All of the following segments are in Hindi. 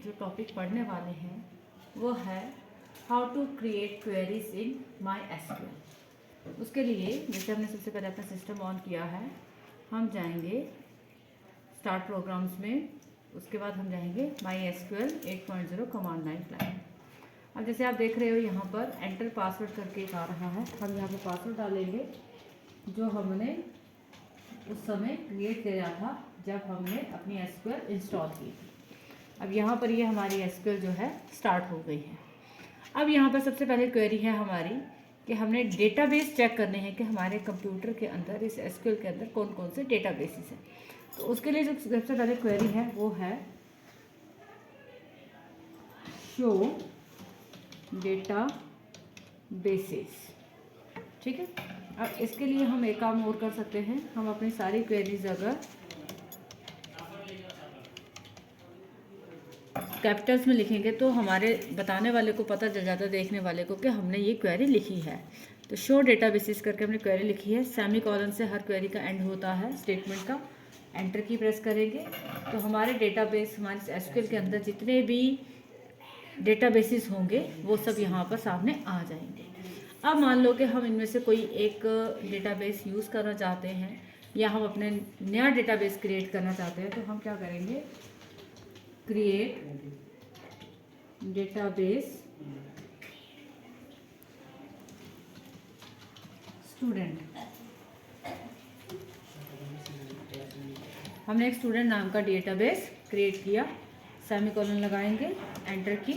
जो टॉपिक पढ़ने वाले हैं वो है how to create queries in MySQL. उसके लिए जैसे हमने सबसे पहले अपना सिस्टम ऑन किया है, हम जाएंगे स्टार्ट प्रोग्राम्स में, उसके बाद हम जाएंगे my SQL 8.0 command line plan. अब जैसे आप देख रहे हो यहाँ पर एंटर पासवर्ड करके आ रहा है, हम यहाँ पर पासवर्ड डालेंगे जो हमने उस समय क्रिएट किया था जब हमने अपनी एसक्यूएल इंस्टॉल की थी। अब यहाँ पर ये हमारी एसक्यूएल जो है स्टार्ट हो गई है। अब यहाँ पर सबसे पहले क्वेरी है हमारी कि हमने डेटाबेस चेक करने हैं कि हमारे कंप्यूटर के अंदर, इस एसक्यूएल के अंदर कौन कौन से डेटाबेसेस हैं। तो उसके लिए जो सबसे पहले क्वेरी है वो है शो डेटा बेसिस। ठीक है, अब इसके लिए हम एक काम और कर सकते हैं, हम अपनी सारी क्वेरीज अगर कैपिटल्स में लिखेंगे तो हमारे बताने वाले को पता चल जाता है, देखने वाले को, कि हमने ये क्वेरी लिखी है। तो शो डेटा बेसिस करके हमने क्वेरी लिखी है, सेमी कॉलन से हर क्वेरी का एंड होता है स्टेटमेंट का। एंटर की प्रेस करेंगे तो हमारे डेटाबेस, हमारे एसक्यूएल के अंदर जितने भी डेटाबेसेस होंगे वो सब यहाँ पर सामने आ जाएंगे। अब मान लो कि हम इनमें से कोई एक डेटाबेस यूज़ करना चाहते हैं या हम अपने नया डेटाबेस क्रिएट करना चाहते हैं, तो हम क्या करेंगे, क्रिएट डेटाबेस स्टूडेंट। हमने एक स्टूडेंट नाम का डेटाबेस क्रिएट किया, सेमीकोलन लगाएंगे, एंटर की,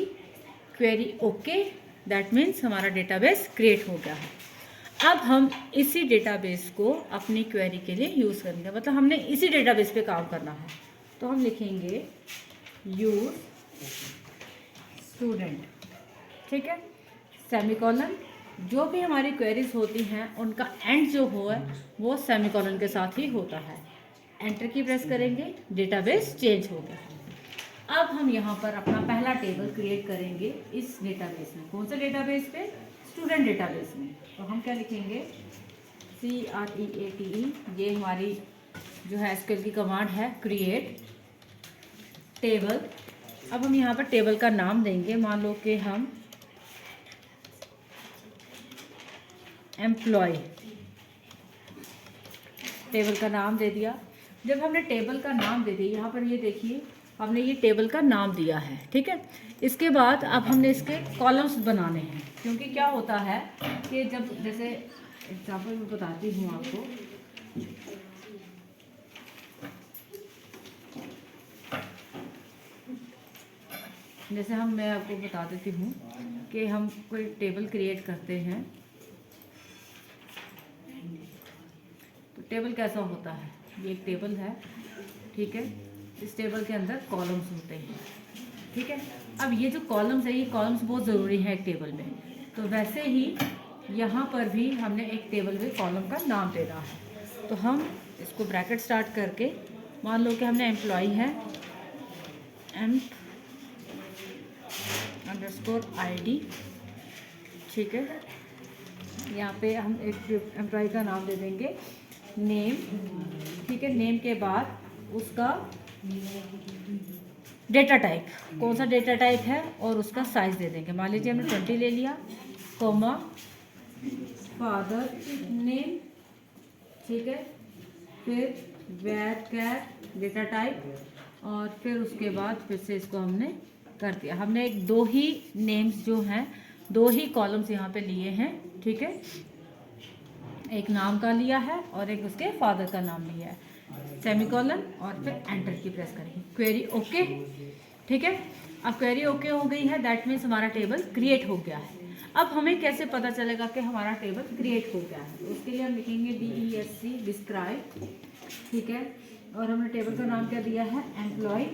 क्वेरी ओके, दैट मीन्स हमारा डेटाबेस क्रिएट हो गया है। अब हम इसी डेटाबेस को अपनी क्वेरी के लिए यूज़ करेंगे, मतलब हमने इसी डेटाबेस पे काम करना है। तो हम लिखेंगे यूज स्टूडेंट, ठीक है, सेमीकोलन। जो भी हमारी क्वेरीज होती हैं उनका एंड जो हो है वो सेमीकोलन के साथ ही होता है। एंटर की प्रेस करेंगे, डेटाबेस चेंज हो गया है। अब हम यहाँ पर अपना पहला टेबल क्रिएट करेंगे इस डेटाबेस में। कौन से डेटाबेस पे? स्टूडेंट डेटाबेस में। तो हम क्या लिखेंगे, CREATE, ये हमारी जो है एसक्यूएल की कमांड है, क्रिएट टेबल। अब हम यहाँ पर टेबल का नाम देंगे, मान लो कि हम एम्प्लॉय टेबल का नाम दे दिया। जब हमने टेबल का नाम दे दिया, यहाँ पर ये देखिए हमने ये टेबल का नाम दिया है, ठीक है। इसके बाद अब हमने इसके कॉलम्स बनाने हैं, क्योंकि क्या होता है कि जब, जैसे एग्जाम्पल मैं बताती हूँ आपको, जैसे मैं आपको बता देती हूँ कि हम कोई टेबल क्रिएट करते हैं तो टेबल कैसा होता है, ये एक टेबल है, ठीक है। इस टेबल के अंदर कॉलम्स होते हैं, ठीक है। अब ये जो कॉलम्स है, ये कॉलम्स बहुत ज़रूरी है एक टेबल में। तो वैसे ही यहाँ पर भी हमने एक टेबल में कॉलम का नाम देना है। तो हम इसको ब्रैकेट स्टार्ट करके, मान लो कि हमने एम्प्लॉय है, _ID, ठीक है। यहाँ पे हम एक एम्प्लॉय का नाम दे देंगे, नेम, ठीक है। नेम के बाद उसका डेटा टाइप, कौन सा डेटा टाइप है, और उसका साइज दे देंगे। मान लीजिए हमने 20 ले लिया, कॉमा फादर नेम, ठीक है, फिर varchar डेटा टाइप, और फिर उसके बाद फिर से इसको हमने कर दिया। हमने एक दो ही नेम्स जो हैं, दो ही कॉलम्स यहाँ पे लिए हैं, ठीक है। एक नाम का लिया है और एक उसके फादर का नाम लिया है, सेमीकोलन, और फिर एंटर की प्रेस करेंगे, क्वेरी ओके, ठीक है। अब क्वेरी ओके हो गई है, दैट मीन्स हमारा टेबल क्रिएट हो गया है। अब हमें कैसे पता चलेगा कि हमारा टेबल क्रिएट हो गया है? तो उसके लिए हम लिखेंगे DESC, डिस्क्राइब, ठीक है। और हमने टेबल का नाम क्या दिया है, एम्प्लॉय,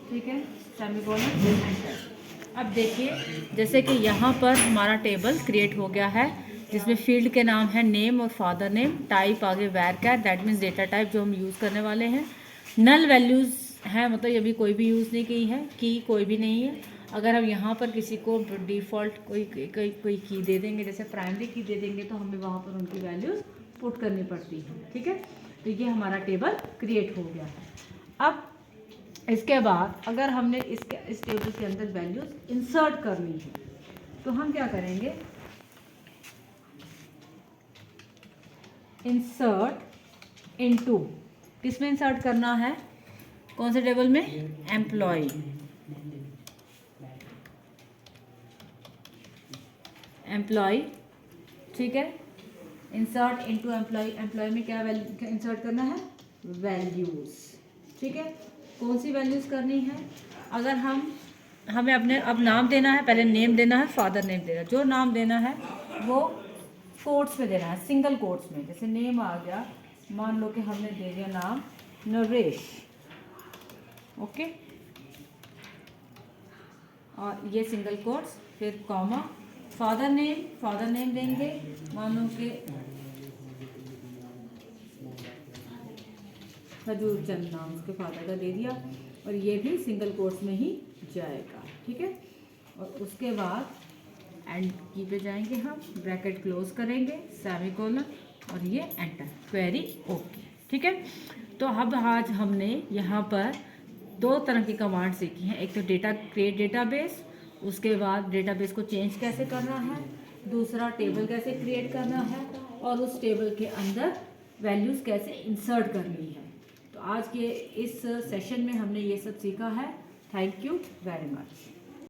ठीक है, सेमीकोलन, एंटर। अब देखिए जैसे कि यहाँ पर हमारा टेबल क्रिएट हो गया है, जिसमें फील्ड के नाम है नेम और फादर नेम, टाइप आगे varchar, that means data type जो हम यूज़ करने वाले हैं। नल वैल्यूज़ हैं, मतलब ये भी कोई भी यूज़ नहीं की है, की कोई भी नहीं है। अगर हम यहाँ पर किसी को डिफ़ॉल्ट कोई की दे देंगे, जैसे प्राइमरी की दे देंगे, तो हमें वहाँ पर उनकी वैल्यूज़ पुट करनी पड़ती है, ठीक है। तो ये हमारा टेबल क्रिएट हो गया है। अब इसके बाद अगर हमने इस टेबल के अंदर वैल्यूज इंसर्ट करनी है तो हम क्या करेंगे, इंसर्ट इनटू, किस में इंसर्ट करना है, कौन से टेबल में, एम्प्लॉय। एम्प्लॉय, ठीक है, इंसर्ट इनटू एम्प्लॉय। एम्प्लॉय में क्या वैल्यू इंसर्ट करना है, वैल्यूज, ठीक है। कौन सी वैल्यूज करनी है, अगर हमें अपने अब नाम देना है, पहले नेम देना है, फादर नेम देना है। जो नाम देना है वो कोट्स में देना है, सिंगल कोट्स में। जैसे नेम आ गया, मान लो कि हमने दे दिया नाम नरेश, ओके, और ये सिंगल कोट्स, फिर कॉमा, फादर नेम देंगे, मान लो कि हजूर चंद नाम उसके फादर का दे दिया, और ये भी सिंगल कोट्स में ही जाएगा, ठीक है। और उसके बाद एंड की पे जाएंगे हम, ब्रैकेट क्लोज करेंगे, सेमीकोलन, और ये एंटर, क्वेरी ओके, ठीक है। तो अब आज हमने यहाँ पर दो तरह की कमांड सीखी हैं, एक तो डेटा क्रिएट डेटाबेस, उसके बाद डेटाबेस को चेंज कैसे करना है, दूसरा टेबल कैसे क्रिएट करना है, और उस टेबल के अंदर वैल्यूज़ कैसे इंसर्ट करनी है। तो आज के इस सेशन में हमने ये सब सीखा है। Thank you very much.